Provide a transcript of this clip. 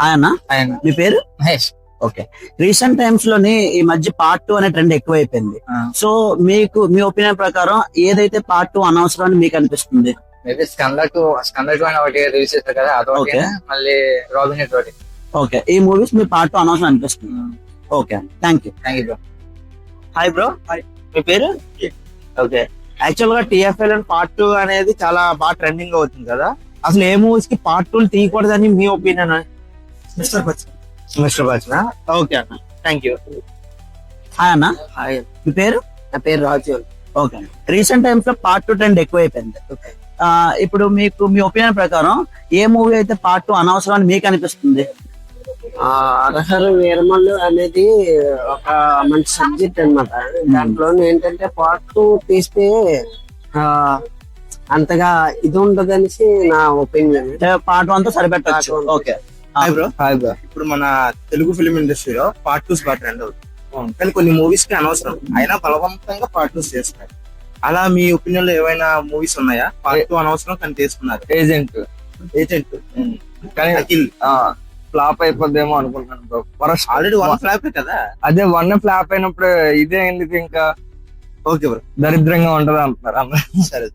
ఆయన ఆయన మీ పేరు మహేష్. ఓకే. రీసెంట్ టైమ్స్ లోని ఈ మధ్య పార్ట్ 2 అనే ట్రెండ్ ఎక్కువైపోయింది. సో మీకు మీ ఒపీనియన్ ప్రకారం ఏదైతే పార్ట్ 2 అనవసరం అని మీకు అనిపిస్తుంది? మేబీ స్కందర్ టూ అని ఒకటి రిలీజ్ చేస్తారు కదా, అదొకటి. మళ్ళీ రాబిన్ హుడ్ ఒకటి. ఓకే, ఈ మూవీస్ మీ పార్ట్ 2 అనవసరం అనిపిస్తుంది. Okay, thank you bro. Hi bro, మీ పేరు? ఓకే, యాక్చువల్ గా TFL పార్ట్ 2 అనేది చాలా బాగా ట్రెండింగ్ అవుతుంది కదా, అసలు ఏ మూవీస్ కి పార్ట్ 2 తీయకూడదని మీ ఒపీనియన్? మిస్టర్ బచ్చన్. ఓకే అన్న, థ్యాంక్ యూ. హాయ్ అన్న, హాయ్, మీ పేరు? నా పేరు రాజు. ఓకే, రీసెంట్ టైమ్స్ లో పార్ట్ 2 ట్రెండ్ ఎక్కువైపోయింది. ఇప్పుడు మీకు మీ ఒపీనియన్ ప్రకారం ఏ మూవీ అయితే పార్ట్ 2 అనవసరం అని మీకు అనిపిస్తుంది? అర్హర వీరమల్లు అనేది ఒక మంచి సబ్జెక్ట్ అన్నమాట. దాంట్లో ఏంటంటే పార్ట్ 2 తీస్తే అంతగా ఇది ఉండదనేసి నా ఒపీనియన్. పార్ట్ 1 తో సరిపెట్టచ్చు. ఓకే. Hi bro. ఇప్పుడు మన తెలుగు ఫిలిం ఇండస్ట్రీలో పార్ట్ 2 బాగా ట్రెండ్ అవుతుంది, కానీ కొన్ని మూవీస్ కి అనవసరం అయినా బలవంతంగా పార్ట్ 2 చేస్తున్నారు. అలా మీ ఒపీనియన్ లో ఏమైనా మూవీస్ ఉన్నాయా పార్ట్ 2 అనవసరం కానీ తీసుకున్నారు? ఏజెంట్ కానీ అఖిల్ ఫ్లాప్ అయిపోద్దేమో అనుకుంటున్నాను బ్రో. ఆల్రెడీ 1 ఫ్లాప్ కదా. అదే 1 ఫ్లాప్ అయినప్పుడు ఇదే ఎందుకు ఇంకా ఓకే బ్రో, దరిద్రంగా ఉంటది అంటున్నారు. సరే.